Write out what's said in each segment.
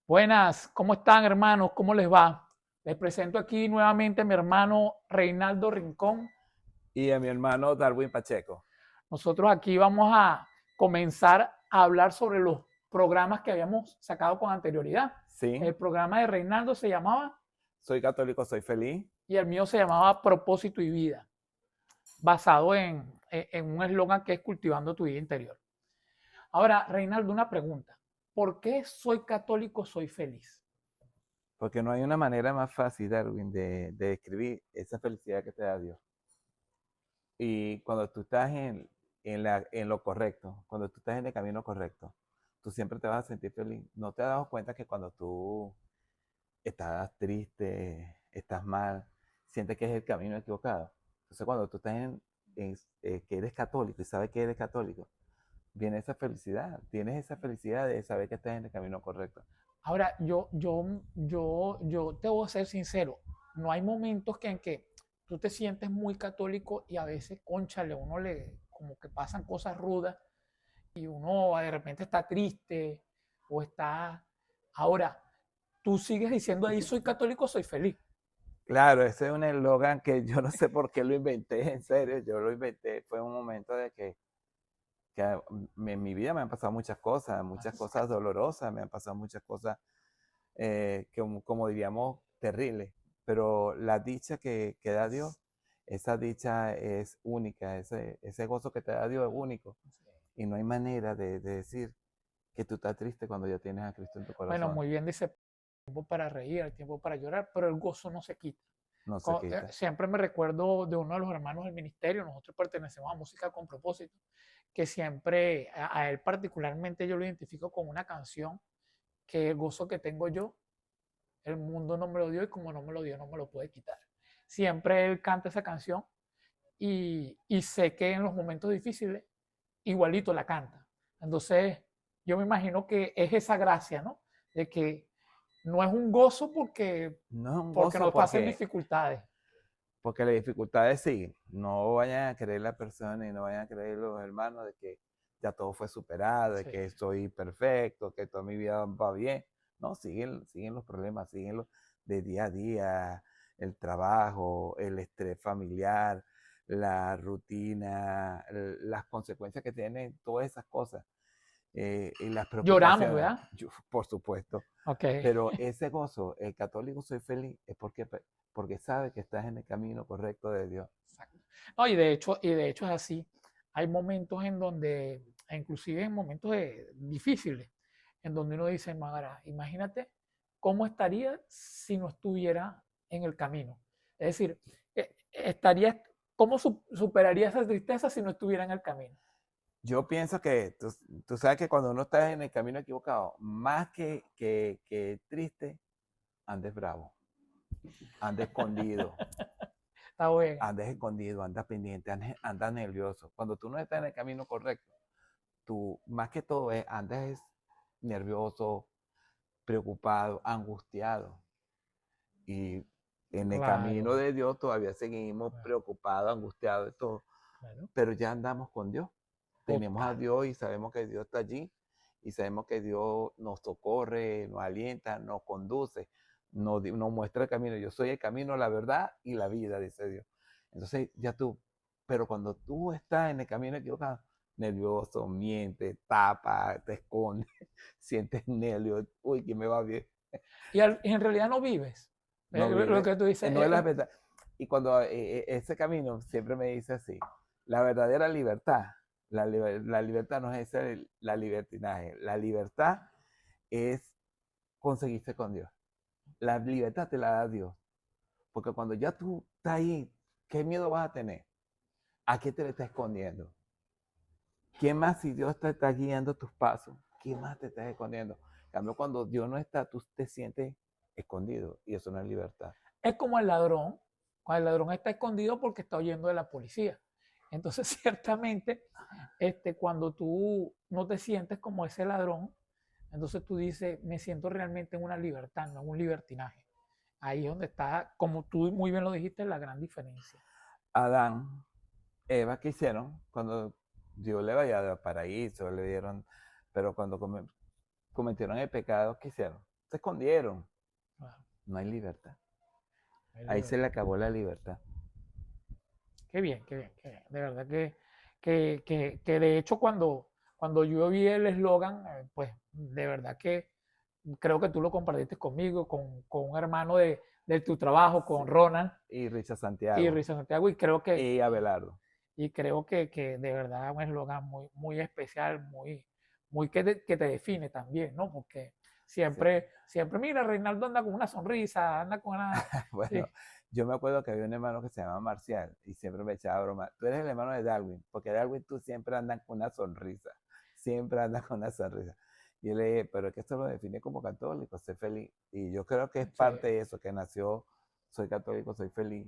Buenas, ¿cómo están hermanos? ¿Cómo les va? Les presento aquí nuevamente a mi hermano Reinaldo Rincón. Y a mi hermano Darwin Pacheco. Nosotros aquí vamos a comenzar a hablar sobre los programas que habíamos sacado con anterioridad. Sí, El programa de Reinaldo se llamaba soy católico, soy feliz. y el mío se llamaba Propósito y Vida, basado en un eslogan que es cultivando tu vida interior. Ahora, Reinaldo, una pregunta. ¿Por qué soy católico, soy feliz? Porque no hay una manera más fácil, Darwin, de describir esa felicidad que te da Dios. Y cuando tú estás en lo correcto, cuando tú estás en el camino correcto, tú siempre te vas a sentir feliz. ¿No te has dado cuenta que cuando tú estás triste, estás mal, sientes que es el camino equivocado? Entonces cuando tú estás que eres católico y sabes que eres católico, viene esa felicidad, tienes esa felicidad de saber que estás en el camino correcto. Ahora, yo te voy a ser sincero, no hay momentos en que tú te sientes muy católico y a veces, cónchale, uno le, como que pasan cosas rudas y uno de repente está triste o está... Ahora, tú sigues diciendo ahí, soy católico, soy feliz. Claro, ese es un eslogan que yo no sé por qué lo inventé, en serio, yo lo inventé, fue un momento de que en mi vida me han pasado muchas cosas dolorosas, me han pasado muchas cosas como diríamos, terribles, pero la dicha que da Dios, esa dicha es única, ese gozo que te da Dios es único, y no hay manera de decir que tú estás triste cuando ya tienes a Cristo en tu Bueno, corazón, muy bien dice, tiempo para reír, hay tiempo para llorar, pero el gozo no se quita. no se quita. Siempre me recuerdo de uno de los hermanos del ministerio, nosotros pertenecemos a Música con Propósito, que siempre, a él particularmente yo lo identifico con una canción que el gozo que tengo yo, el mundo no me lo dio y como no me lo dio, no me lo puede quitar. Siempre él canta esa canción y sé que en los momentos difíciles igualito la canta. Entonces, yo me imagino que es esa gracia, ¿no? De que no es un gozo No es un porque gozo nos pasen dificultades. porque las dificultades siguen. No vayan a creer la persona y no vayan a creer los hermanos de que ya todo fue superado, de Sí. que estoy perfecto, que toda mi vida va bien. No, siguen los problemas, siguen los de día a día, el trabajo, el estrés familiar, la rutina, las consecuencias que tienen todas esas cosas y las Lloramos, preocupaciones, ¿verdad? por supuesto. Ok. Pero ese gozo, el católico soy feliz, es porque sabe que estás en el camino correcto de Dios. Exacto. No, y de hecho es así. Hay momentos en donde, inclusive en momentos difíciles, en donde uno dice, Magara, imagínate cómo estaría si no estuviera en el camino. Es decir, estaría, ¿cómo superaría esa tristeza si no estuviera en el camino? Yo pienso que tú sabes que cuando uno está en el camino equivocado, más que triste, andes bravo, andes escondido, Está bueno. andas pendiente, andas nervioso. Cuando tú no estás en el camino correcto, tú más que todo andas nervioso, preocupado, angustiado. Y en el camino Claro. de Dios todavía seguimos preocupados, angustiados y todo, Bueno, pero ya andamos con Dios. Tenemos a total. Dios y sabemos que Dios está allí y sabemos que Dios nos socorre, nos alienta, nos conduce, nos muestra el camino. Yo soy el camino, la verdad y la vida, dice Dios. Entonces ya tú, pero cuando tú estás en el camino equivocado, nervioso, miente, tapa, te esconde, sientes nervios, uy, que me va bien. Y en realidad no vives. No Lo vive, que tú dices no es la verdad. Y cuando ese camino siempre me dice así, la verdadera libertad, la libertad no es la libertinaje, la libertad es conseguirse con Dios. La libertad te la da Dios, porque cuando ya tú estás ahí, ¿qué miedo vas a tener? ¿A qué te le estás escondiendo? ¿Quién más si Dios te está guiando tus pasos? ¿Quién más te estás escondiendo? En cambio, cuando Dios no está, tú te sientes escondido y eso no es libertad. es como el ladrón, cuando el ladrón está escondido porque está huyendo de la policía. Entonces, ciertamente, cuando tú no te sientes como ese ladrón, entonces tú dices, me siento realmente en una libertad, no en un libertinaje. Ahí es donde está, como tú muy bien lo dijiste, la gran diferencia. Adán, Eva, ¿qué hicieron? Cuando Dios le vaya al paraíso, le dieron, pero cuando cometieron el pecado, ¿qué hicieron? se escondieron. Claro, No hay libertad. es Ahí se libertad. le acabó la libertad. Qué bien, qué bien, qué bien. De verdad que de hecho cuando yo vi el eslogan, pues de verdad que creo que tú lo compartiste conmigo, con un hermano de tu trabajo, con Sí. Ronald Y Richard y Santiago. Risa Santiago, Y Abelardo. y creo que de verdad es un eslogan muy, muy especial, muy que te define también, ¿no? Porque Sí. siempre, mira, Reinaldo anda con una sonrisa, anda con una... Sí, Bueno, yo me acuerdo que había un hermano que se llamaba Marcial y siempre me echaba broma. Tú eres el hermano de Darwin, porque Darwin tú siempre andas con una sonrisa. Siempre andas con una sonrisa. Y yo le dije, pero es que esto lo define como católico, ser feliz. Y yo creo que es sí, parte de eso, que nació, soy católico, soy feliz.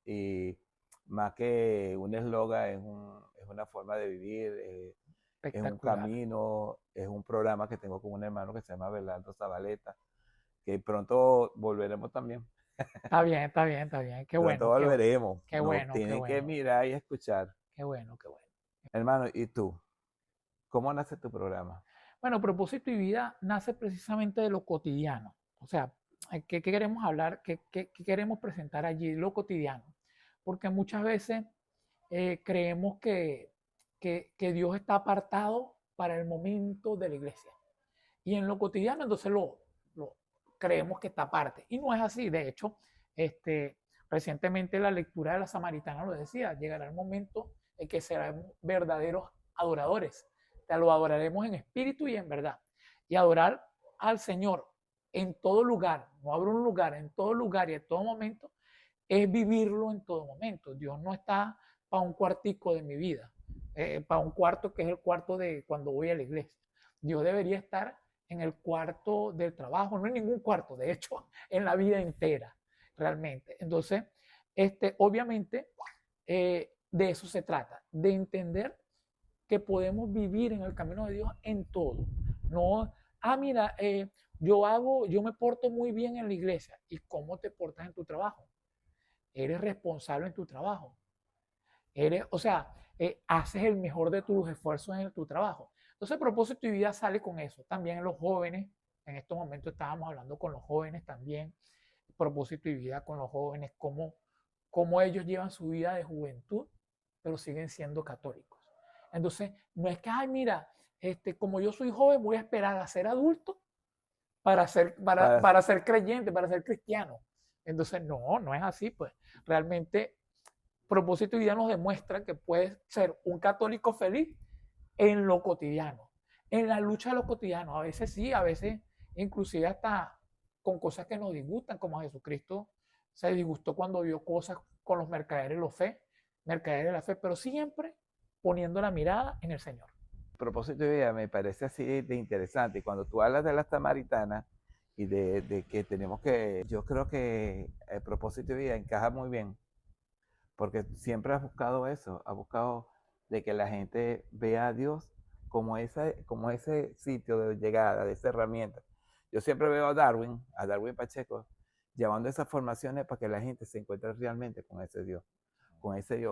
Y más que un eslogan, es una forma de vivir, es un espectacular. camino, es un programa que tengo con un hermano que se llama Belardo Zabaleta, que pronto volveremos también. Está bien, está bien, está bien. Qué Pronto bueno, qué bueno, volveremos. qué Nos bueno, qué tienen que bueno, mirar y escuchar. qué bueno, qué bueno. Hermano, ¿y tú? ¿Cómo nace tu programa? Bueno, propósito y vida nace precisamente de lo cotidiano. O sea, ¿qué queremos hablar? ¿Qué queremos presentar allí? Lo cotidiano. Porque muchas veces creemos que Dios está apartado para el momento de la iglesia. Y en lo cotidiano, entonces lo creemos que está aparte. Y no es así. De hecho, recientemente la lectura de la Samaritana lo decía: llegará el momento en que serán verdaderos adoradores. Te lo adoraremos en espíritu y en verdad. Y adorar al Señor en todo lugar, no habrá un lugar, en todo lugar y en todo momento, es vivirlo en todo momento. Dios no está para un cuartico de mi vida, para un cuarto que es el cuarto de cuando voy a la iglesia. Dios debería estar en el cuarto del trabajo, no en ningún cuarto, de hecho, en la vida entera, realmente. Entonces, obviamente, de eso se trata, de entender que podemos vivir en el camino de Dios en todo. No, mira, yo me porto muy bien en la iglesia. ¿Y cómo te portas en tu trabajo? Eres responsable en tu trabajo. O sea, haces el mejor de tus esfuerzos en tu trabajo. Entonces, el propósito y vida sale con eso. También en los jóvenes, en estos momentos estábamos hablando con los jóvenes también, propósito y vida con los jóvenes, cómo ellos llevan su vida de juventud, pero siguen siendo católicos. Entonces, no es que, ay, mira, como yo soy joven, voy a esperar a ser adulto Para, para ser creyente, para ser cristiano. Entonces, no es así, pues. Realmente, propósito y vida nos demuestra que puedes ser un católico feliz en lo cotidiano, en la lucha de lo cotidiano. A veces sí, a veces inclusive hasta con cosas que nos disgustan, como Jesucristo se disgustó cuando vio cosas con los mercaderes de la fe, pero siempre poniendo la mirada en el Señor. propósito de vida me parece así de interesante. Y cuando tú hablas de la samaritana y de que tenemos que, yo creo que el propósito de vida encaja muy bien, porque siempre has buscado eso, has buscado de que la gente vea a Dios como ese sitio de llegada, de esa herramienta. Yo siempre veo a Darwin Pacheco, llevando esas formaciones para que la gente se encuentre realmente con ese Dios,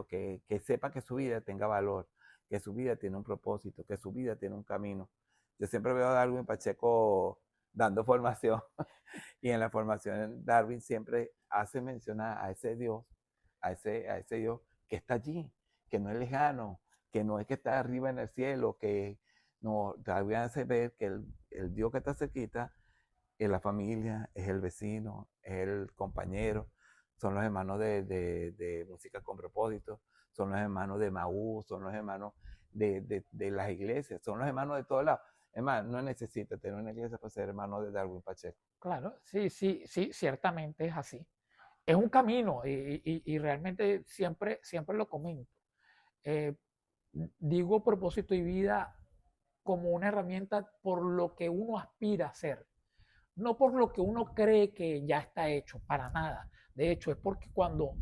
que sepa que su vida tenga valor, que su vida tiene un propósito, que su vida tiene un camino. Yo siempre veo a Darwin Pacheco dando formación y en la formación Darwin siempre hace mención a ese Dios, a ese Dios que está allí, que no es lejano, que no es que está arriba en el cielo, que no, Darwin hace ver que el Dios que está cerquita es la familia, es el vecino, es el compañero, son los hermanos de música con propósito, son los hermanos de Maú, son los hermanos de las iglesias, son los hermanos de todos lados. Es más, no necesita tener una iglesia para ser hermano de Darwin Pacheco. Claro, sí, sí, sí, ciertamente es así. Es un camino y realmente siempre lo comento. Eh, Digo propósito y vida como una herramienta por lo que uno aspira a ser, no por lo que uno cree que ya está hecho, para nada. De hecho, es porque cuando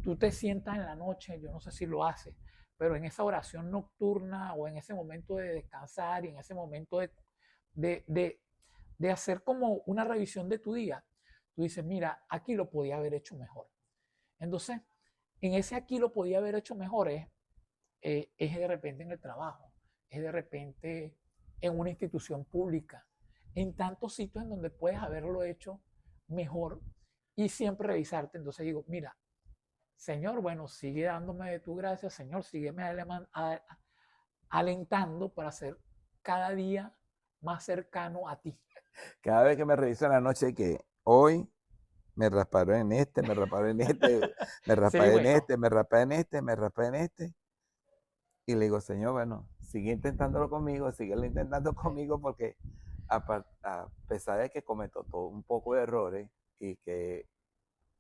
tú te sientas en la noche, yo no sé si lo haces, pero en esa oración nocturna o en ese momento de descansar y en ese momento de, de, de hacer como una revisión de tu día, tú dices, mira, aquí lo podía haber hecho mejor. Entonces, en ese aquí lo podía haber hecho mejor es de repente en el trabajo, es de repente en una institución pública, en tantos sitios en donde puedes haberlo hecho mejor y siempre revisarte. Entonces digo, mira, Señor, bueno, sigue dándome de tu gracia, Señor, sígueme alentando para ser cada día más cercano a ti. Cada vez que me reviso en la noche, que hoy me rasparon en este, me rasparon en este, me Sí, raspé en bueno, este, me raspé en este, me raspé en este. Y le digo, Señor, bueno, sigue intentándolo conmigo, sigue intentando conmigo, porque a pesar de que cometo todo un poco de errores,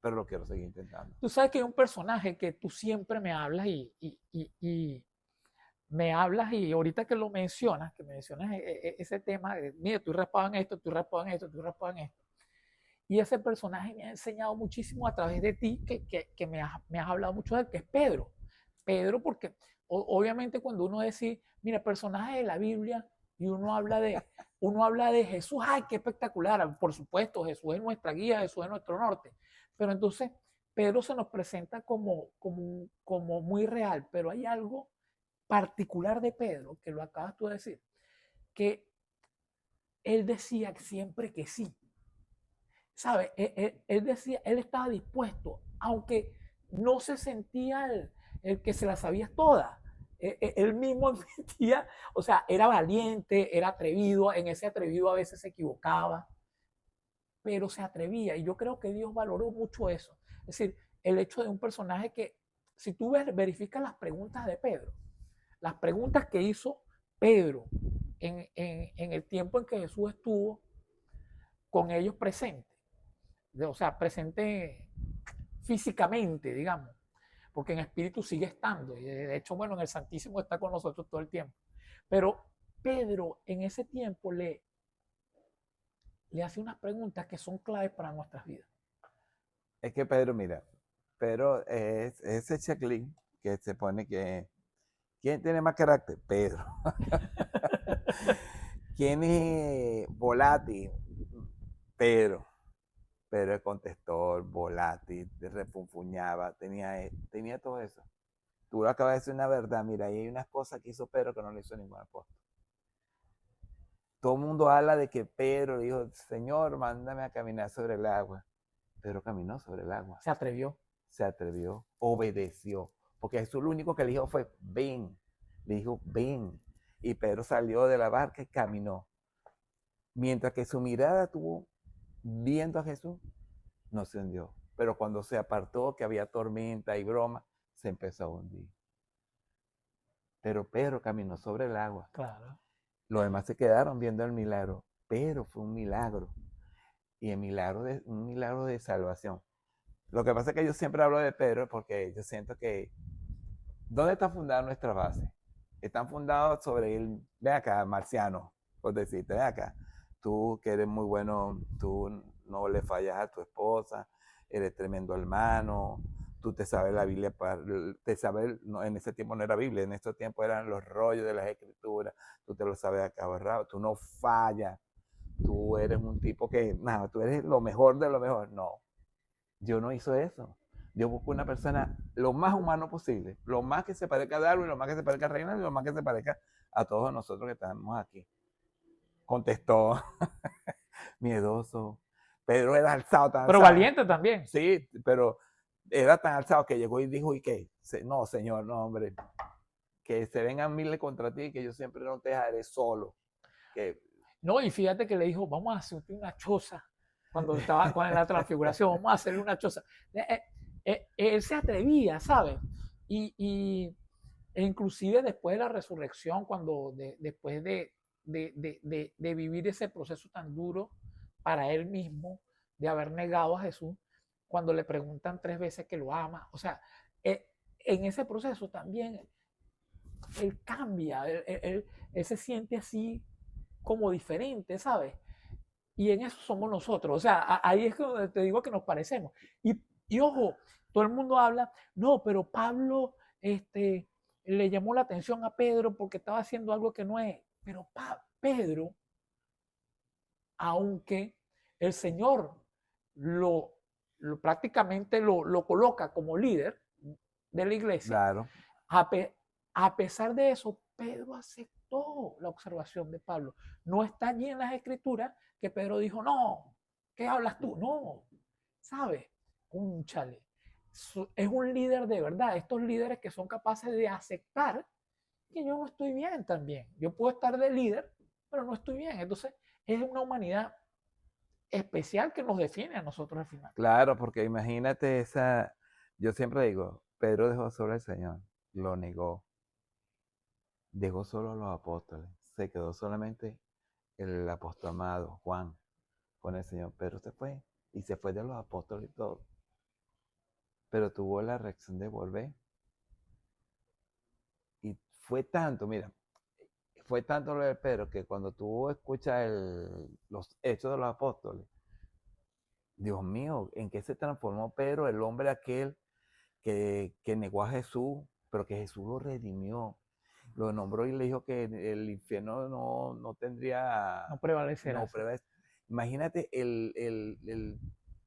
pero lo quiero seguir intentando. tú sabes que hay un personaje que tú siempre me hablas y me hablas y ahorita que lo mencionas, que mencionas ese tema, mira, estoy raspado en esto, estoy raspado en esto, estoy raspado en esto. Y ese personaje me ha enseñado muchísimo a través de ti, que me has hablado mucho de él, que es Pedro. Pedro, porque obviamente cuando uno dice, mira, personaje de la Biblia, y uno habla de Jesús, ¡ay, qué espectacular! Por supuesto, Jesús es nuestra guía, Jesús es nuestro norte. Pero entonces, Pedro se nos presenta como muy real, pero hay algo particular de Pedro, que lo acabas tú de decir, que él decía siempre que sí. ¿Sabe? Él decía, él estaba dispuesto, aunque no se sentía el que se la sabía toda. Él mismo admitía, o sea, era valiente, era atrevido, en ese atrevido a veces se equivocaba, pero se atrevía. Y yo creo que Dios valoró mucho eso. Es decir, el hecho de un personaje que, si tú verificas las preguntas de Pedro, las preguntas que hizo Pedro en el tiempo en que Jesús estuvo con ellos presentes, o sea, presente físicamente, digamos, porque en espíritu sigue estando. Y de hecho, bueno, en el Santísimo está con nosotros todo el tiempo. Pero Pedro en ese tiempo le hace unas preguntas que son claves para nuestras vidas. Es que Pedro, mira, Pedro es ese checklist que se pone que, ¿quién tiene más carácter? Pedro. ¿Quién es volátil? Pedro. Pedro es contestor, volátil, refunfuñaba, tenía todo eso. Tú lo acabas de decir una verdad, mira, ahí hay unas cosas que hizo Pedro que no le hizo ningún apóstol. Todo el mundo habla de que Pedro dijo, Señor, mándame a caminar sobre el agua. Pedro caminó sobre el agua. Se atrevió. Se atrevió, obedeció. Porque Jesús lo único que le dijo fue, ven. Le dijo, ven. Y Pedro salió de la barca y caminó. Mientras que su mirada estuvo viendo a Jesús, no se hundió. Pero cuando se apartó, que había tormenta y broma, se empezó a hundir. Pero Pedro caminó sobre el agua. Claro. Los demás se quedaron viendo el milagro. Pero fue un milagro. Y un milagro de salvación. Lo que pasa es que yo siempre hablo de Pedro porque yo siento que ¿dónde está fundada nuestra base? Están fundados sobre el, ven acá, marciano, por decirte, ven acá, tú que eres muy bueno, tú no le fallas a tu esposa, eres tremendo hermano, tú te sabes la Biblia, te sabes, no, en ese tiempo no era Biblia, en estos tiempos eran los rollos de las escrituras, tú te lo sabes acá agarrado, tú no fallas, tú eres un tipo que, nada, tú eres lo mejor de lo mejor. No, yo no hizo eso. Yo busco una persona lo más humano posible, lo más que se parezca a Darwin, lo más que se parezca a Reinaldo, lo más que se parezca a todos nosotros que estamos aquí. Contestó, miedoso. Pedro era alzado, tan Pero alzado. valiente también. Sí, pero era tan alzado que llegó y dijo, ¿y qué? No, Señor, no, hombre. Que se vengan miles contra ti, que yo siempre no te dejaré solo. Que... No, y fíjate que le dijo, vamos a hacerte una choza. Cuando estaba con la transfiguración, vamos a hacerle una choza. Él se atrevía, ¿sabes? E inclusive después de la resurrección, después de vivir ese proceso tan duro para él mismo, de haber negado a Jesús, cuando le preguntan 3 veces que lo ama, o sea, en ese proceso también él cambia, él se siente así como diferente, ¿sabes? Y en eso somos nosotros, o sea, ahí es donde te digo que nos parecemos. Y ojo, todo el mundo habla, no, pero Pablo le llamó la atención a Pedro porque estaba haciendo algo que no es. Pero Pedro, aunque el Señor prácticamente lo coloca como líder de la iglesia, Claro. a pesar de eso, Pedro aceptó la observación de Pablo. No está allí en las escrituras que Pedro dijo, no, ¿qué hablas tú? No, ¿sabes? Cónchale, es un líder de verdad. Estos líderes que son capaces de aceptar que yo no estoy bien también. Yo puedo estar de líder, pero no estoy bien. Entonces, es una humanidad especial que nos define a nosotros al final. Claro, porque imagínate esa, yo siempre digo, Pedro dejó solo al Señor, lo negó, dejó solo a los apóstoles, se quedó solamente el apóstol amado, Juan, con el Señor. Pedro se fue y se fue de los apóstoles y todo, pero tuvo la reacción de volver y fue tanto, mira, fue tanto lo de Pedro que cuando tú escuchas los hechos de los apóstoles, Dios mío, ¿en qué se transformó Pedro, el hombre aquel que negó a Jesús, pero que Jesús lo redimió? Lo nombró y le dijo que el infierno no tendría, No prevalecerá. no prevalece. Imagínate el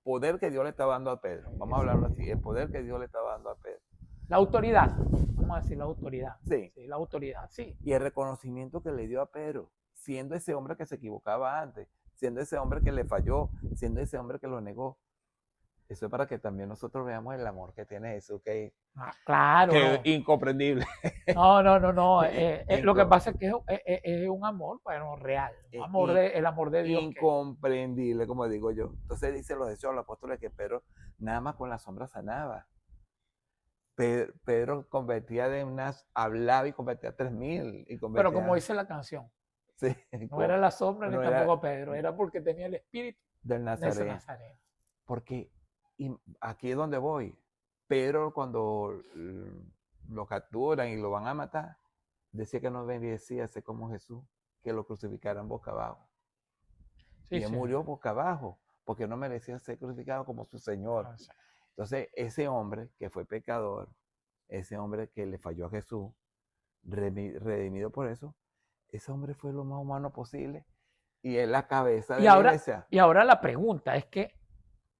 poder que Dios le estaba dando a Pedro. Vamos a hablarlo así, el poder que Dios le estaba dando a Pedro. La autoridad, vamos a decir la autoridad. Sí. Sí, la autoridad, sí. Y el reconocimiento que le dio a Pedro, siendo ese hombre que se equivocaba antes, siendo ese hombre que le falló, siendo ese hombre que lo negó. Eso es para que también nosotros veamos el amor que tiene Jesús, que claro. es No. incomprendible. No. Lo que pasa es que es un amor, bueno, real. El amor de Dios. Incomprendible, como digo yo. Entonces dice los Hechos de los Apóstoles que Pedro nada más con la sombra sanaba. Pedro convertía de unas, hablaba y convertía a 3,000. Pero como dice la canción, sí, no era la sombra no ni tampoco Pedro, era porque tenía el espíritu del Nazareno. Porque aquí es donde voy. Pedro, cuando lo capturan y lo van a matar, decía que no merecía ser como Jesús, que lo crucificaran boca abajo. Sí, y él murió boca abajo, porque no merecía ser crucificado como su Señor. Entonces, ese hombre que fue pecador, ese hombre que le falló a Jesús, redimido por eso, ese hombre fue lo más humano posible y es la cabeza de la iglesia. Y ahora la pregunta es que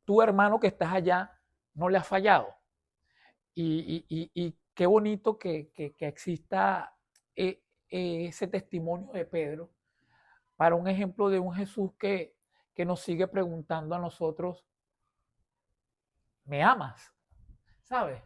tu hermano que estás allá no le ha fallado. Y qué bonito que exista ese testimonio de Pedro para un ejemplo de un Jesús que nos sigue preguntando a nosotros, ¿me amas? ¿Sabes?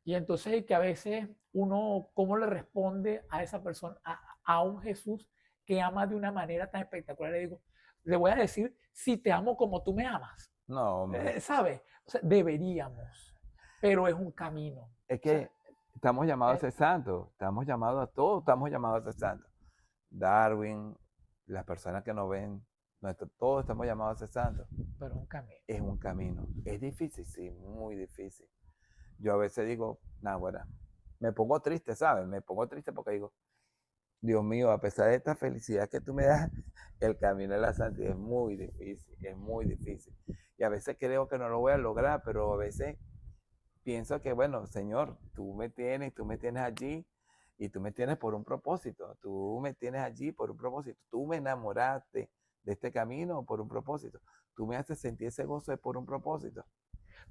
Y entonces que a veces uno, ¿cómo le responde a esa persona, a un Jesús que ama de una manera tan espectacular? Le digo, le voy a decir, si te amo como tú me amas. No, hombre. ¿Sabes? O sea, deberíamos, pero es un camino. Es que estamos llamados a ser santos, estamos llamados a todos, estamos llamados a ser santos. Darwin, las personas que nos ven, todos estamos llamados a ser santos. Pero es un camino. Es un camino. Es difícil, sí, muy difícil. Yo a veces digo, nada, bueno, me pongo triste, ¿sabes? Me pongo triste porque digo, Dios mío, a pesar de esta felicidad que tú me das, el camino de la santidad es muy difícil, es muy difícil. Y a veces creo que no lo voy a lograr, pero a veces pienso que, bueno, Señor, tú me tienes allí y tú me tienes por un propósito, tú me tienes allí por un propósito, tú me enamoraste de este camino por un propósito, tú me haces sentir ese gozo por un propósito.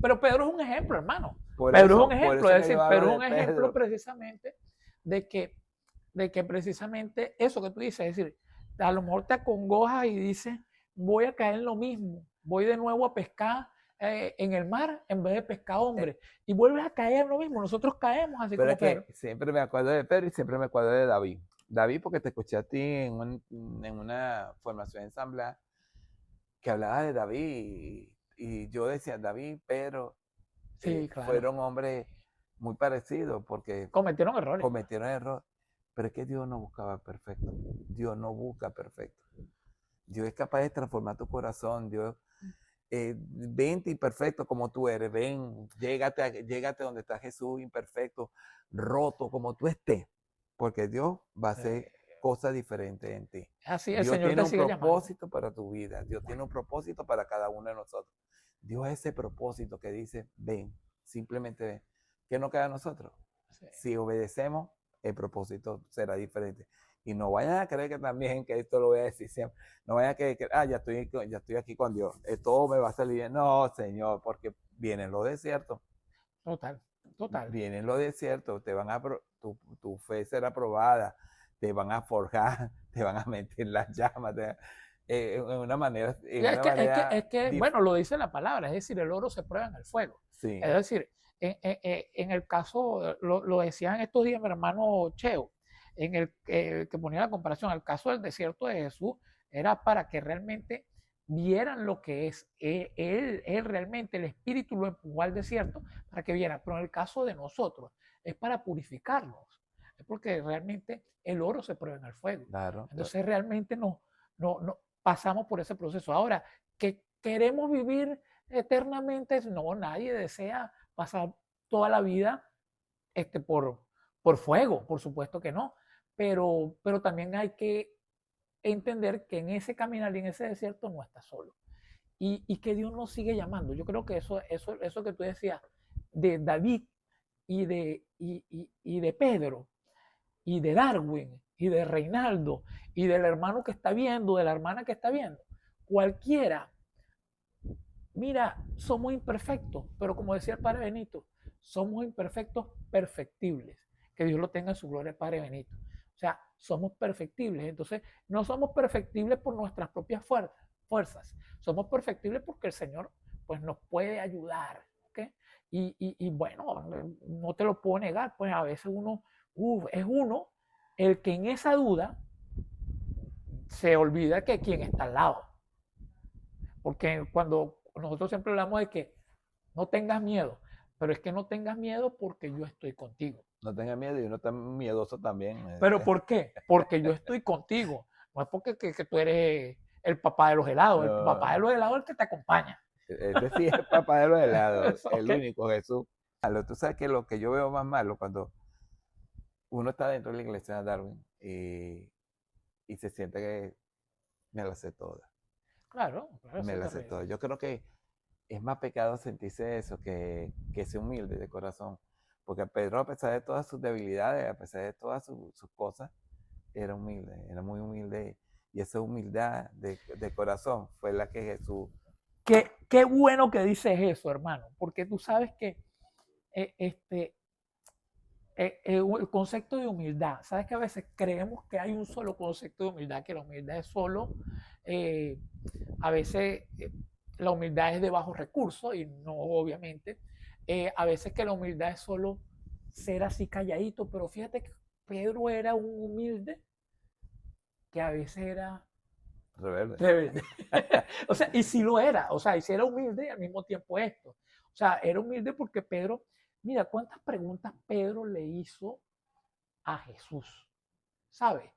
Pero Pedro es un ejemplo, hermano. Pedro es un ejemplo, es decir, Pedro es un ejemplo precisamente de que precisamente eso que tú dices, es decir, a lo mejor te acongojas y dices, voy a caer en lo mismo, voy de nuevo a pescar en el mar en vez de pescar hombres, y vuelves a caer en lo mismo, nosotros caemos así. Pero como Pedro. Siempre me acuerdo de Pedro y siempre me acuerdo de David. David, porque te escuché a ti en una formación en Asamblea que hablaba de David y yo decía, David, Pedro, sí, claro, fueron hombres muy parecidos porque cometieron errores. Pero es que Dios no buscaba perfecto. Dios no busca perfecto. Dios es capaz de transformar tu corazón. Dios, vente imperfecto como tú eres. Ven, llégate donde está Jesús imperfecto, roto como tú estés. Porque Dios va a hacer cosas diferentes en ti. Así el Dios Señor tiene te sigue un propósito llamando para tu vida. Dios tiene un propósito para cada uno de nosotros. Dios es ese propósito que dice, ven, simplemente ven. ¿Qué nos queda a nosotros? Sí. Si obedecemos, el propósito será diferente. Y no vayan a creer que también, que esto lo voy a decir siempre, no vayan a creer que, ya estoy aquí con Dios, todo me va a salir bien. No, Señor, porque vienen los desiertos. Total. Vienen los desiertos, tu fe será probada, te van a forjar, te van a meter las llamas, en una manera, bueno, lo dice la palabra, es decir, el oro se prueba en el fuego. sí, Es decir, en el caso, lo decía en estos días mi hermano Cheo, en el que ponía la comparación, el caso del desierto de Jesús era para que realmente vieran lo que es. Él realmente, el espíritu lo empujó al desierto para que vieran, pero en el caso de nosotros es para purificarnos, es porque realmente el oro se prueba en el fuego. claro. Entonces realmente no pasamos por ese proceso. Ahora, que queremos vivir eternamente, no, nadie desea pasar toda la vida por fuego, por supuesto que no, pero también hay que entender que en ese caminar y en ese desierto no está solo. Y que Dios nos sigue llamando. Yo creo que eso que tú decías de David y de Pedro y de Darwin y de Reinaldo y del hermano que está viendo, de la hermana que está viendo, cualquiera, mira, somos imperfectos, pero como decía el Padre Benito, somos imperfectos perfectibles. Que Dios lo tenga en su gloria el Padre Benito. O sea, somos perfectibles. Entonces, no somos perfectibles por nuestras propias fuerzas. Somos perfectibles porque el Señor pues, nos puede ayudar. ¿Okay? Y bueno, no te lo puedo negar, pues a veces es uno el que en esa duda se olvida que quien está al lado. Porque cuando nosotros siempre hablamos de que no tengas miedo, pero es que no tengas miedo porque yo estoy contigo. No tengas miedo, y uno está miedoso también. ¿Pero por qué? Porque yo estoy contigo. No es porque que tú eres el papá de los helados. El papá de los helados es el que te acompaña. Ese sí es el papá de los helados, el Okay. único Jesús. Tú sabes que lo que yo veo más malo cuando uno está dentro de la iglesia de Darwin y se siente que me la sé toda. Claro, Me la sé toda. Yo creo que es más pecado sentirse eso que ser humilde de corazón. Porque Pedro, a pesar de todas sus debilidades, a pesar de todas sus cosas, era humilde, era muy humilde. Y esa humildad de corazón fue la que Jesús... Qué bueno que dices eso, hermano, porque tú sabes que el concepto de humildad, sabes que a veces creemos que hay un solo concepto de humildad, que la humildad es solo, a veces la humildad es de bajos recursos y no obviamente, a veces que la humildad es solo ser así calladito, pero fíjate que Pedro era un humilde que a veces era rebelde. O sea, y si lo era, o sea, y si era humilde al mismo tiempo esto. O sea, era humilde porque Pedro, mira cuántas preguntas Pedro le hizo a Jesús, ¿sabes?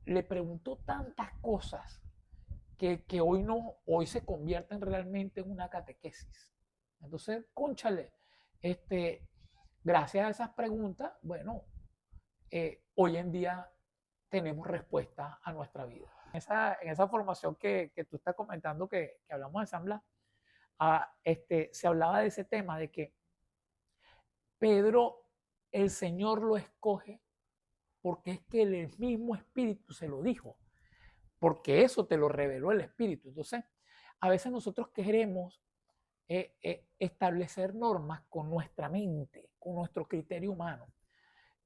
Le preguntó tantas cosas que hoy se convierten realmente en una catequesis. Entonces, cónchale, gracias a esas preguntas, bueno, hoy en día tenemos respuesta a nuestra vida. En esa formación que tú estás comentando, que hablamos de San Blas, se hablaba de ese tema, de que Pedro, el Señor lo escoge porque es que el mismo Espíritu se lo dijo, porque eso te lo reveló el Espíritu. Entonces, a veces nosotros queremos establecer normas con nuestra mente, con nuestro criterio humano.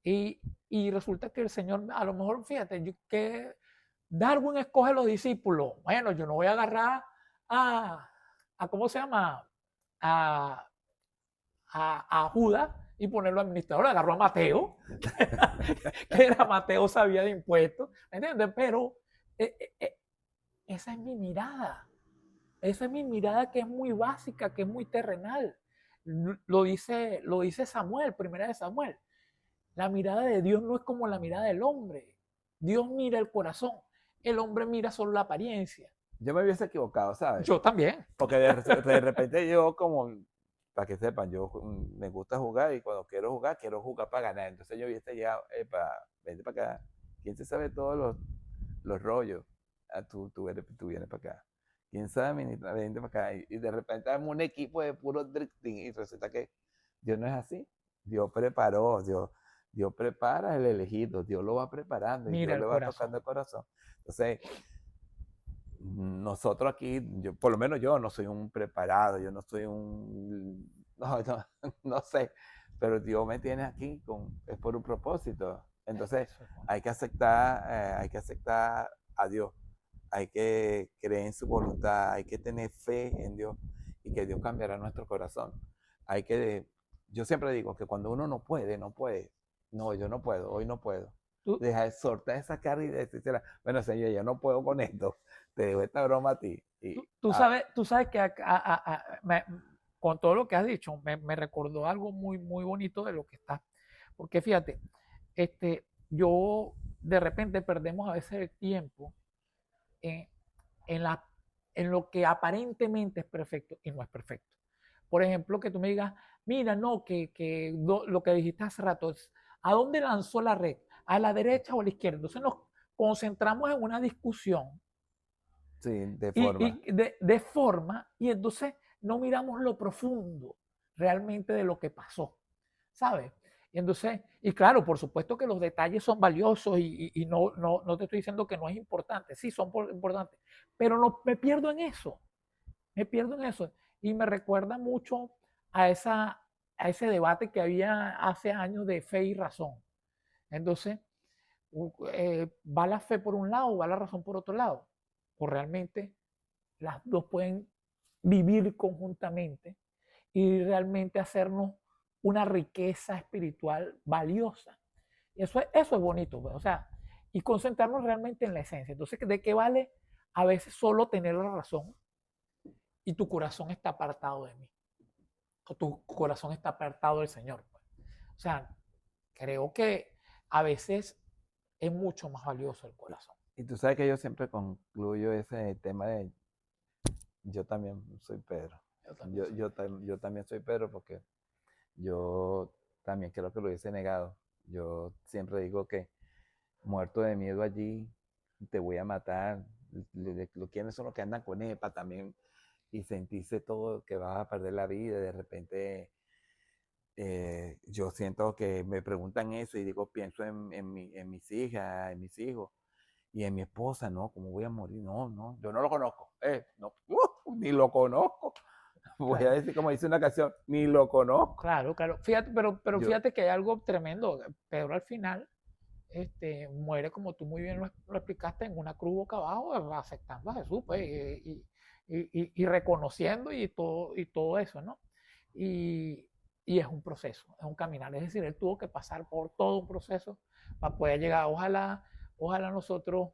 Y resulta que el Señor, a lo mejor, fíjate, que Darwin escoge los discípulos. Bueno, yo no voy a agarrar a ¿cómo se llama? A Judas y ponerlo administrador. Agarró a Mateo, que era Mateo, sabía de impuestos, ¿me entiendes? Pero esa es mi mirada. Esa es mi mirada, que es muy básica, que es muy terrenal. Lo dice Samuel, primera de Samuel. La mirada de Dios no es como la mirada del hombre. Dios mira el corazón. El hombre mira solo la apariencia. Yo me hubiese equivocado, ¿sabes? Yo también. Porque de repente yo, como, para que sepan, yo me gusta jugar, y cuando quiero jugar para ganar. Entonces yo hubiese llegado, vente para acá. ¿Quién se sabe todos los rollos? Tú vienes para acá. ¿Quién sabe? Vente para acá. Y de repente hay un equipo de puro drifting y resulta que Dios no es así. Dios preparó, Dios prepara el elegido, Dios lo va preparando y Mira Dios le va tocando el corazón. Entonces, nosotros aquí, por lo menos yo no soy un preparado, yo no soy no sé, pero Dios me tiene aquí es por un propósito. Entonces Eso es bueno. hay que aceptar a Dios, hay que creer en su voluntad, hay que tener fe en Dios y que Dios cambiará nuestro corazón. Hay que, yo siempre digo que cuando uno no puede, no puede. No, yo no puedo, hoy no puedo. Tú, Deja de soltar esa carga y decir, bueno, Señor, yo no puedo con esto. Te dejo esta broma a ti. Y, tú sabes que con todo lo que has dicho, me recordó algo muy, muy bonito de lo que está. Porque fíjate, yo de repente perdemos a veces el tiempo en, en, la, en lo que aparentemente es perfecto y no es perfecto. Por ejemplo, que tú me digas, mira, no, lo que dijiste hace rato es, ¿a dónde lanzó la red? ¿A la derecha o a la izquierda? Entonces nos concentramos en una discusión sí, de forma. de forma y entonces no miramos lo profundo realmente de lo que pasó, ¿sabes? Y entonces, y claro, por supuesto que los detalles son valiosos y no te estoy diciendo que no es importante, sí, son importantes, pero no, me pierdo en eso. Y me recuerda mucho a ese debate que había hace años de fe y razón. Entonces, ¿va la fe por un lado o va la razón por otro lado? O realmente las dos pueden vivir conjuntamente y realmente hacernos una riqueza espiritual valiosa. Y eso es bonito, pues, o sea, y concentrarnos realmente en la esencia. Entonces, ¿de qué vale a veces solo tener la razón y tu corazón está apartado de mí? O tu corazón está apartado del Señor, pues. O sea, creo que a veces es mucho más valioso el corazón. Y tú sabes que yo siempre concluyo ese tema de yo también soy Pedro. Yo también soy. Yo también soy Pedro porque yo también creo que lo hubiese negado. Yo siempre digo que muerto de miedo allí, te voy a matar. ¿Quiénes son los que andan con EPA también? Y sentirse todo que vas a perder la vida. De repente yo siento que me preguntan eso y digo, pienso en mis hijas, en mis hijos y en mi esposa, ¿no? ¿Cómo voy a morir? No, no, yo no lo conozco. No, ni lo conozco. Voy a Claro. decir como dice una canción, ni lo conozco. Claro, claro. Fíjate, pero Yo, fíjate que hay algo tremendo. Pedro al final muere, como tú muy bien lo explicaste, en una cruz boca abajo, aceptando a Jesús, pues, y reconociendo y todo eso, ¿no? Y, y es un proceso, es un caminar. Es decir, él tuvo que pasar por todo un proceso para poder llegar. Ojalá nosotros,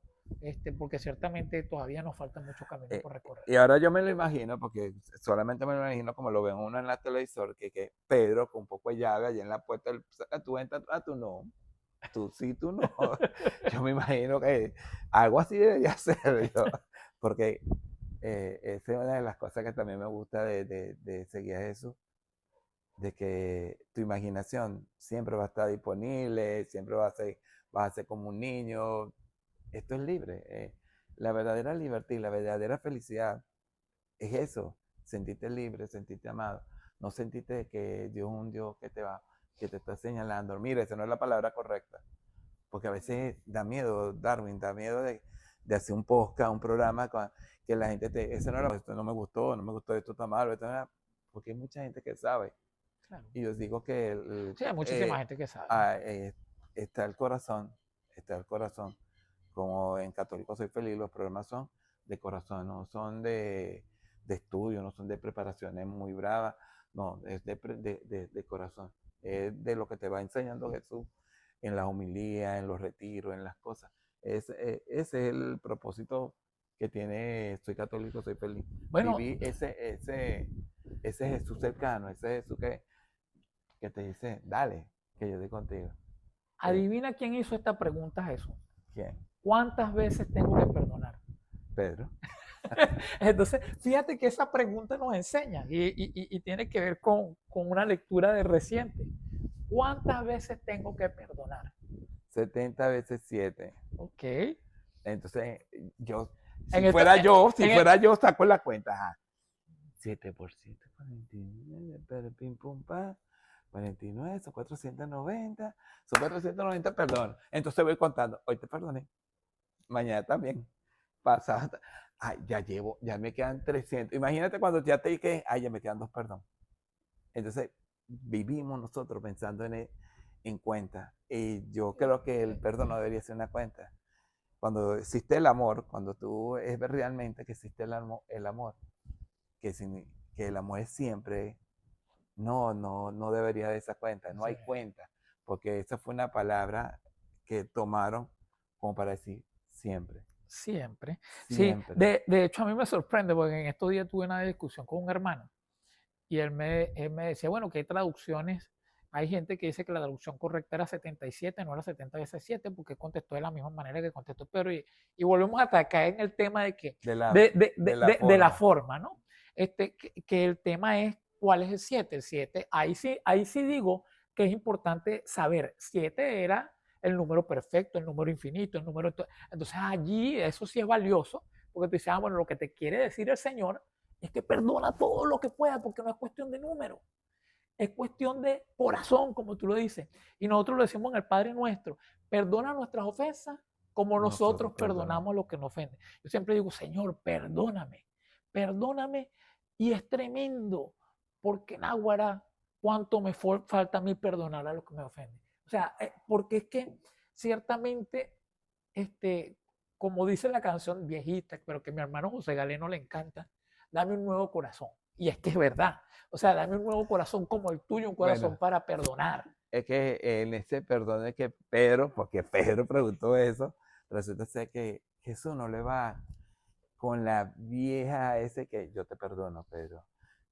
porque ciertamente todavía nos falta mucho camino eh, por recorrer. y ahora yo me lo imagino, porque solamente me lo imagino como lo ven uno en la televisor, que Pedro con un poco de llaga allá en la puerta, tú entras, tú no, tú sí, tú no. Yo me imagino que algo así debería ser yo, porque esa es una de las cosas que también me gusta de seguir a Jesús, de que tu imaginación siempre va a estar disponible, siempre vas a ser como un niño. Esto es libre. La verdadera libertad y la verdadera felicidad es eso, sentirte libre, sentirte amado, no sentirte que Dios es un Dios que te está señalando. Mira, esa no es la palabra correcta, porque a veces da miedo, Darwin, da miedo de hacer un podcast, un programa que la gente ese no era, esto no me gustó, no me gustó, esto está malo, esto no era, porque hay mucha gente que sabe. Claro. Y yo digo que Sí, hay muchísima gente que sabe. ah, está está el corazón. Como en católico soy feliz, los programas son de corazón, no son de estudio, no son de preparaciones muy bravas, no, es de corazón. Es de lo que te va enseñando Jesús en las homilías, en los retiros, en las cosas. Ese es el propósito que tiene Soy Católico, Soy Feliz. Bueno, Viví ese Jesús cercano, ese Jesús que te dice, dale, que yo estoy contigo. adivina quién hizo esta pregunta, Jesús. ¿Quién? ¿Cuántas veces tengo que perdonar? Pedro. Entonces, fíjate que esa pregunta nos enseña y tiene que ver con una lectura de reciente. ¿Cuántas veces tengo que perdonar? 70 veces 7. Ok. Entonces, yo, En esto, si fuera yo, saco la cuenta. Ajá. 7 por 7, 49, pero pim pum pa, 49, son 490, son 490, perdón. Entonces voy contando, hoy te perdoné, mañana también, pasado, ay, ya me quedan 300. Imagínate cuando ya te dije, ay, ya me quedan 2, perdón. Entonces, vivimos nosotros pensando en en cuenta. Y yo creo que el perdón no debería ser una cuenta. Cuando existe el amor, cuando tú es realmente que existe el amor que, que el amor es siempre, no debería de esa cuenta, no Sí. hay cuenta, porque esa fue una palabra que tomaron como para decir siempre, Siempre. Sí, siempre. de hecho a mí me sorprende porque en estos días tuve una discusión con un hermano y él me decía, bueno, ¿qué traducciones? Hay gente que dice que la traducción correcta era 77, no era 70 veces 7, porque contestó de la misma manera que contestó Pedro. Y volvemos a caer en el tema de que, de la forma, ¿no? Que el tema es cuál es el 7. El 7, ahí sí digo que es importante saber. 7 era el número perfecto, el número infinito, el número. Entonces allí eso sí es valioso, porque tú dices, bueno, lo que te quiere decir el Señor es que perdona todo lo que pueda, porque no es cuestión de número, es cuestión de corazón, como tú lo dices. Y nosotros lo decimos en el Padre Nuestro, perdona nuestras ofensas como nosotros perdonamos a los que nos ofenden. Yo siempre digo, Señor, perdóname, perdóname, y es tremendo, porque en Águara, cuánto me falta a mí perdonar a los que me ofenden. O sea, porque es que ciertamente, como dice la canción viejita, pero que a mi hermano José Galeno le encanta, dame un nuevo corazón. Y es que es verdad. O sea, dame un nuevo corazón como el tuyo, un corazón Bueno, para perdonar. es que en ese perdón es que Pedro, porque Pedro preguntó eso, resulta ser que Jesús no le va con la vieja ese que yo te perdono, Pedro.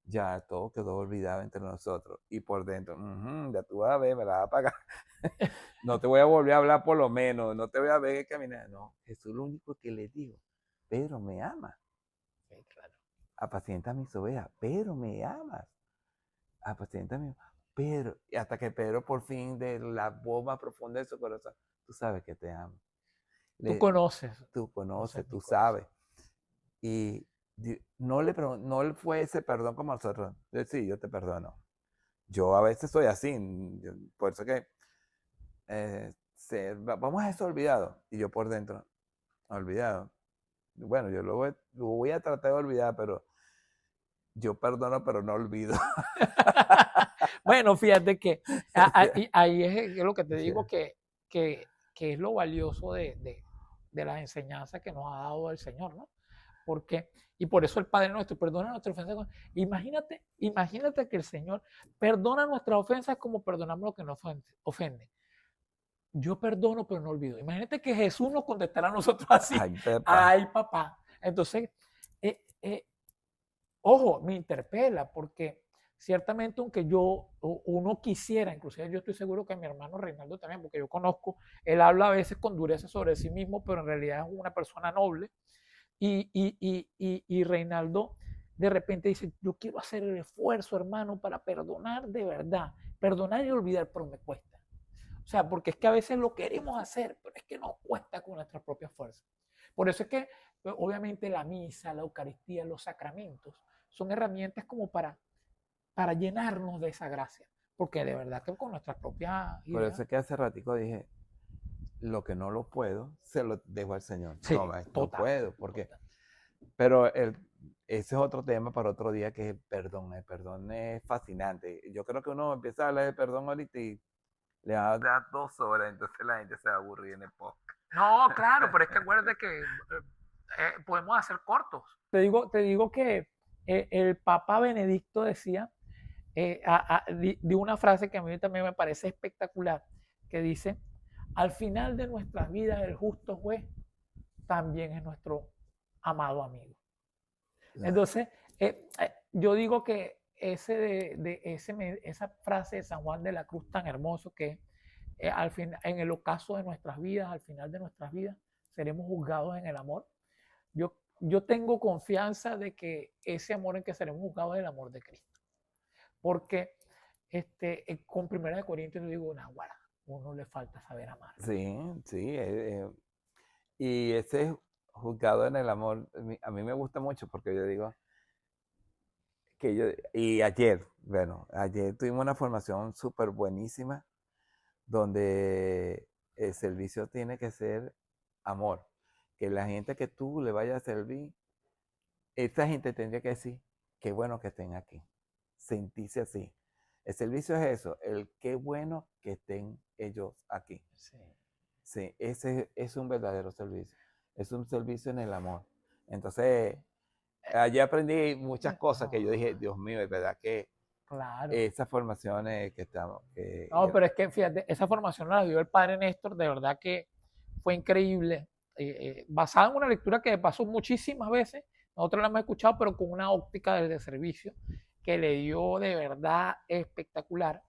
Ya todo quedó olvidado entre nosotros. Y por dentro, ya tú vas a ver, me la vas a pagar. No te voy a volver a hablar por lo menos, no te voy a ver caminar. No, Jesús lo único que le dijo, Pedro, me ama. Sí, claro. Apacienta mis ovejas, Pedro, me amas. Apacienta mis Pedro. Y hasta que Pedro por fin de la voz más profunda de su corazón, tú sabes que te amo. Tú conoces. Tú conoces, Mi tú corazón. sabes. Y no le fue ese perdón como a nosotros. Sí, yo te perdono. Yo a veces soy así, por eso que vamos a eso olvidado. Y yo por dentro, olvidado. Bueno, yo lo voy a tratar de olvidar, pero yo perdono, pero no olvido. Bueno, fíjate que ahí es lo que te Sí. digo que es lo valioso de las enseñanzas que nos ha dado el Señor, ¿no? Porque, y por eso el Padre Nuestro perdona nuestras ofensas. Imagínate que el Señor perdona nuestras ofensas como perdonamos lo que nos ofende. Yo perdono, pero no olvido. Imagínate que Jesús nos contestará a nosotros así. Ay, Pepa. Ay, papá. Entonces, eh, eh, ojo, me interpela porque ciertamente aunque uno quisiera, inclusive yo estoy seguro que mi hermano Reinaldo también, porque yo conozco, él habla a veces con dureza sobre sí mismo, pero en realidad es una persona noble. Y Reinaldo de repente dice, yo quiero hacer el esfuerzo, hermano, para perdonar de verdad. Perdonar y olvidar, pero me cuesta. O sea, porque es que a veces lo queremos hacer, pero es que nos cuesta con nuestras propias fuerzas. Por eso es que, obviamente, la misa, la Eucaristía, los sacramentos son herramientas como para llenarnos de esa gracia. Porque de verdad que con nuestras propias Por ideas. eso es que hace ratico dije, lo que no lo puedo, se lo dejo al Señor. Sí, No, no total. puedo, porque... Total. Pero ese es otro tema para otro día, que es el perdón. El perdón es fascinante. Yo creo que uno empieza a hablar de perdón ahorita y le va a dar 2 horas, entonces la gente se va a aburrir en el podcast. No, claro, pero es que acuérdate que podemos hacer cortos. Te digo que el Papa Benedicto decía, di una frase que a mí también me parece espectacular, que dice, al final de nuestras vidas el justo juez también es nuestro amado amigo. Entonces, yo digo que esa frase de San Juan de la Cruz tan hermoso que al fin, en el ocaso de nuestras vidas, al final de nuestras vidas, seremos juzgados en el amor. Yo tengo confianza de que ese amor en que seremos juzgados es el amor de Cristo. Porque con 1 Corintios yo digo, Naguará, uno le falta saber amar. Sí, sí. Y ese juzgado en el amor, a mí me gusta mucho porque yo digo que y ayer, bueno, ayer tuvimos una formación súper buenísima donde el servicio tiene que ser amor. Que la gente que tú le vayas a servir, esa gente tendría que decir, qué bueno que estén aquí, sentirse así. El servicio es eso, el qué bueno que estén ellos aquí. Sí. Sí, ese es un verdadero servicio. Es un servicio en el amor. Entonces, allí aprendí muchas cosas que yo dije, Dios mío, es verdad que Claro. esas formaciones que estamos... No, pero es que fíjate, esa formación la dio el padre Néstor, de verdad que fue increíble, basada en una lectura que pasó muchísimas veces, nosotros la hemos escuchado, pero con una óptica del servicio que le dio de verdad espectacular,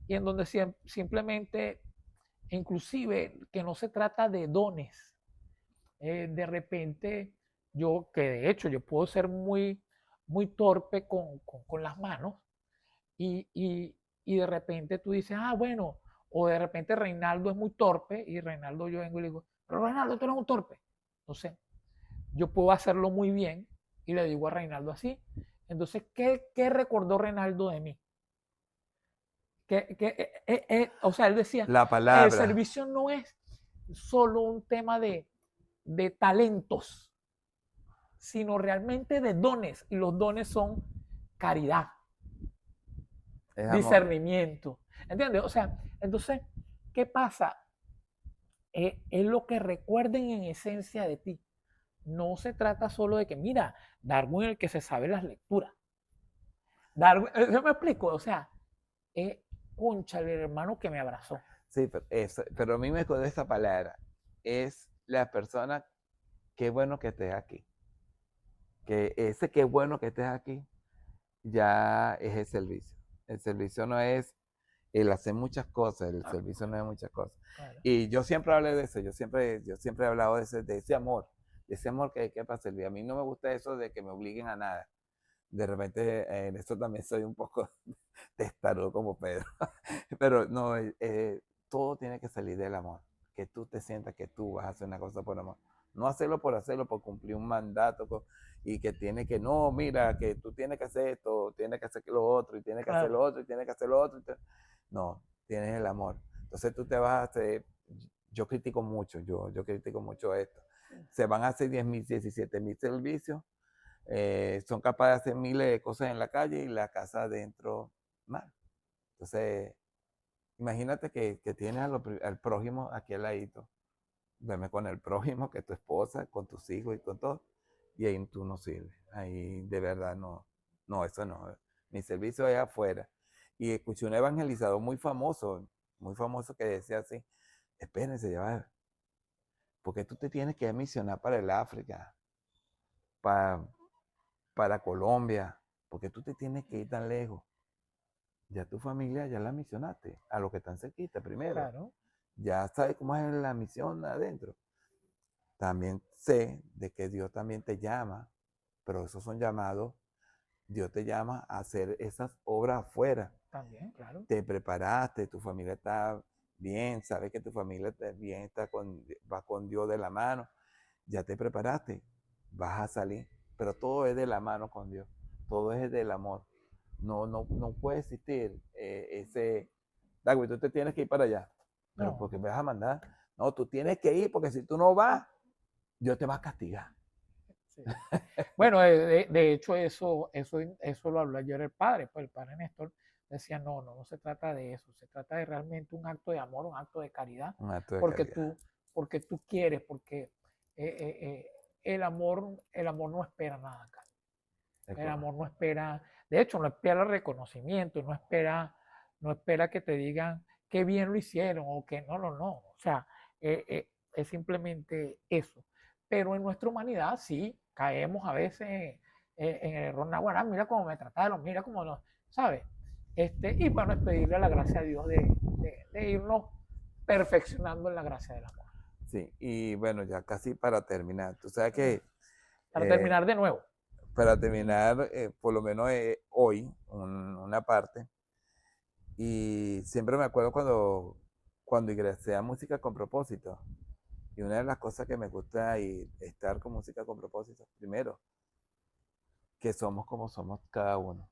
y en donde simplemente, inclusive, que no se trata de dones, de repente, yo, que de hecho yo puedo ser muy torpe con las manos, y de repente tú dices, ah, bueno, o de repente Reinaldo es muy torpe y Reinaldo yo vengo y le digo, pero Reinaldo, tú eres un torpe. Entonces, yo puedo hacerlo muy bien y le digo a Reinaldo así. Entonces, ¿qué recordó Reinaldo de mí? O sea, él decía, la el palabra servicio no es solo un tema de talentos, sino realmente de dones. Y los dones son caridad, es amor. discernimiento. ¿Entiendes? O sea, entonces, ¿qué pasa? Es lo que recuerden en esencia de ti. No se trata solo de que, mira, Darwin es el que se sabe las lecturas. Darwin, ¿yo me explico? O sea, es cónchale, el hermano que me abrazó. Sí, pero a mí me quedó esa palabra. Es la persona, qué bueno que estés aquí. Que ese qué bueno que estés aquí ya es el servicio. El servicio no es el hacer muchas cosas, el servicio no es muchas cosas. Claro. Y yo siempre hablé de eso, yo siempre he hablado de ese amor que hay para servir. A mí no me gusta eso de que me obliguen a nada. De repente en eso también soy un poco testarudo como Pedro. Pero no, todo tiene que salir del amor. Que tú te sientas que tú vas a hacer una cosa por amor. No hacerlo, por cumplir un mandato y que tiene que, no, mira, que tú tienes que hacer esto, tienes que hacer lo otro, y tienes que hacer lo Claro. otro, y tienes que hacer lo otro. No, tienes el amor. Entonces tú te vas a hacer, yo critico mucho, yo critico mucho esto. Se van a hacer 10.000, 17.000 servicios, son capaces de hacer miles de cosas en la calle y la casa adentro mal. Entonces, imagínate que tienes al prójimo aquí al ladito. Duerme con el prójimo, que es tu esposa, con tus hijos y con todo. Y ahí tú no sirves. Ahí de verdad no. No, eso no. Mi servicio es afuera. Y escuché un evangelizador muy famoso que decía así, espérense, ya va, porque tú te tienes que misionar para el África, para, para Colombia, porque tú te tienes que ir tan lejos. Ya tu familia ya la misionaste, a los que están cerquita primero. Claro. Ya sabes cómo es la misión adentro. También sé de que Dios también te llama, pero esos son llamados. Dios te llama a hacer esas obras afuera. También, claro. Te preparaste, tu familia está bien, sabes que tu familia está bien, va con Dios de la mano. Ya te preparaste, vas a salir, pero todo es de la mano con Dios, todo es del amor. No puede existir ese, David, tú te tienes que ir para allá, pero No. porque me vas a mandar. No, tú tienes que ir porque si tú no vas, Dios te va a castigar. Sí. Bueno, de hecho eso lo habló ayer el padre, pues el padre Néstor decía, no se trata de eso, se trata de realmente un acto de amor, un acto de caridad, Un acto de porque caridad. tú quieres, porque el amor no espera nada acá. El amor no espera, de hecho, no espera reconocimiento, no espera que te digan qué bien lo hicieron o que no. O sea, es simplemente eso. Pero en nuestra humanidad sí caemos a veces en el error naguará, mira cómo me trataron, mira cómo no, ¿sabes? Y bueno, es pedirle a la gracia a Dios de irnos perfeccionando en la gracia del amor. Sí, y bueno, ya casi para terminar. Tú sabes que Para terminar de nuevo. para terminar, por lo menos hoy, una parte, y siempre me acuerdo cuando ingresé a Música con Propósito. Y una de las cosas que me gusta y estar con Música con Propósito, primero, que somos como somos cada uno.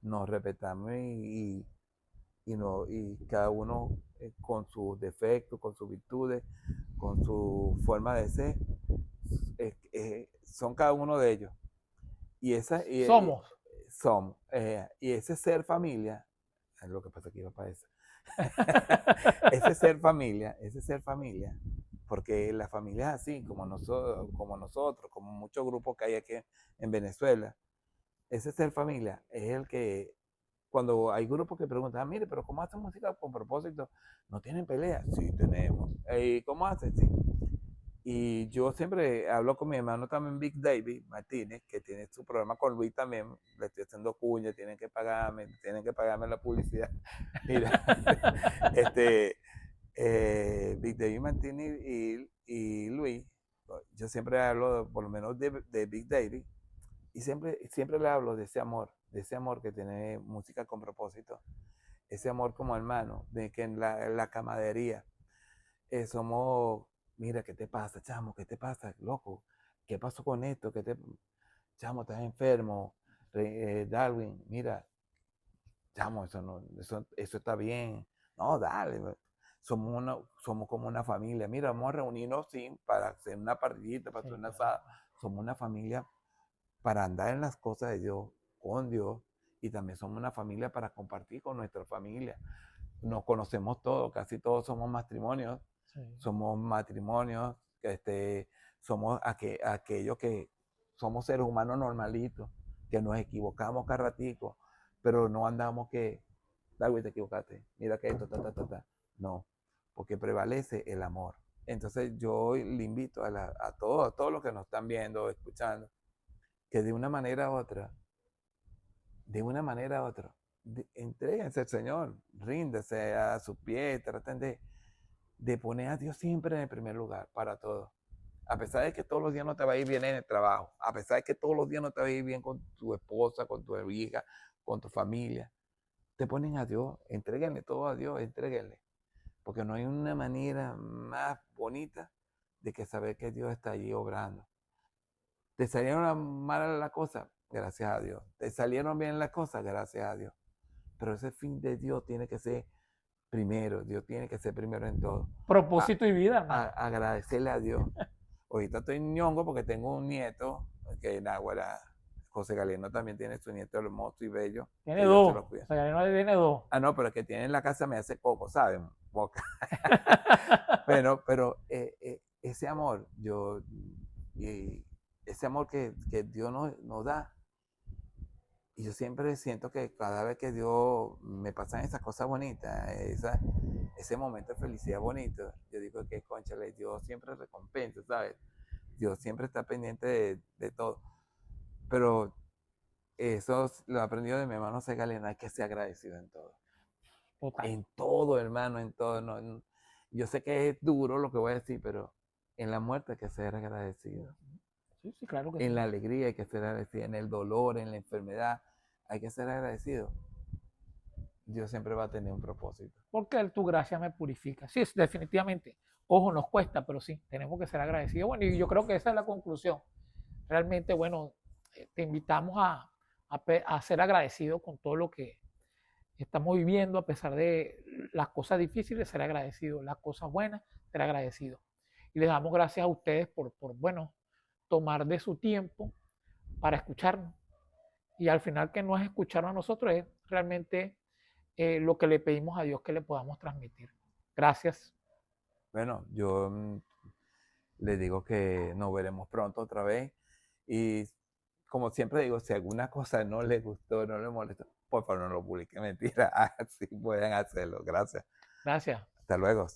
Nos respetamos y cada uno con sus defectos, con sus virtudes, con su forma de ser, son cada uno de ellos. Y esa, Somos. somos. Y ese ser familia Lo que pasa es que iba para eso. Ese ser familia, porque la familia es así, como nosotros, como muchos grupos que hay aquí en Venezuela. Ese ser familia es el que, cuando hay grupos que preguntan, mire, pero ¿cómo hacen música con propósito? ¿No tienen pelea? Sí, tenemos. ¿Y cómo hacen? Sí. Y yo siempre hablo con mi hermano también, Big David Martínez, que tiene su programa con Luis también. Le estoy haciendo cuña, tienen que pagarme la publicidad. Mira, este, Big David Martínez y Luis, yo siempre hablo por lo menos de Big David, y siempre le hablo de ese amor que tiene música con propósito, ese amor como hermano, de que en la camaradería somos, mira, ¿qué te pasa, chamo? ¿Qué te pasa, loco? ¿Qué pasó con esto? Chamo, estás enfermo? Darwin, mira, chamo, eso está bien. No, dale, somos como una familia. Mira, vamos a reunirnos sí, para hacer una parrillita, para hacer Sí, una claro. asada. Somos una familia para andar en las cosas de Dios, con Dios, y también somos una familia para compartir con nuestra familia. Nos conocemos todos, casi todos Sí. somos matrimonios, somos aquellos que somos seres humanos normalitos, que nos equivocamos cada ratico, pero no andamos que, Darwin, te equivocaste, mira que esto, ta, ta, ta, ta. No, porque prevalece el amor. Entonces yo le invito a todos los que nos están viendo, escuchando, que de una manera u otra, entréguense al Señor, ríndase a sus pies, traten de poner a Dios siempre en el primer lugar para todo. A pesar de que todos los días no te va a ir bien en el trabajo, a pesar de que todos los días no te va a ir bien con tu esposa, con tu hija, con tu familia, te ponen a Dios, entréguenle todo a Dios, entréguenle. Porque no hay una manera más bonita de que saber que Dios está allí obrando. ¿Te salieron mal las cosas? Gracias a Dios. ¿Te salieron bien las cosas? Gracias a Dios. Pero ese fin de Dios tiene que ser primero. Dios tiene que ser primero en todo. Propósito y vida, hermano. Agradecerle a Dios. Ahorita estoy ñongo porque tengo un nieto, que en Águara, José Galeno también tiene su nieto hermoso y bello. Tiene Que Dios se dos. lo O cuida. sea, no tiene dos. Ah, no, pero el que tiene en la casa me hace coco, ¿saben? Boca. Pero ese amor, y ese amor que Dios nos da, y yo siempre siento que cada vez que Dios me pasan esas cosas bonitas, ese momento de felicidad bonito, yo digo que, cónchale, Dios siempre recompensa, ¿sabes? Dios siempre está pendiente de todo. Pero eso lo he aprendido de mi hermano Segalena, hay que ser agradecido en todo. Total. En todo, hermano, en todo. No, yo sé que es duro lo que voy a decir, pero en la muerte hay que ser agradecido. Sí, sí, claro que En sí. la alegría hay que ser agradecido. En el dolor, en la enfermedad, hay que ser agradecido. Dios siempre va a tener un propósito. Porque tu gracia me purifica. Sí, definitivamente. Ojo, nos cuesta, pero sí, tenemos que ser agradecidos. Bueno, y yo creo que esa es la conclusión. Realmente, bueno, te invitamos a ser agradecido con todo lo que estamos viviendo, a pesar de las cosas difíciles, ser agradecido. Las cosas buenas, ser agradecido. Y les damos gracias a ustedes bueno, tomar de su tiempo para escucharnos. Y al final que no es escucharnos a nosotros, es realmente lo que le pedimos a Dios que le podamos transmitir. Gracias. Bueno, yo les digo que nos veremos pronto otra vez. Y como siempre digo, si alguna cosa no les gustó, no les molestó, por favor no lo publiquen. Mentira, así pueden hacerlo. Gracias. Gracias. Hasta luego.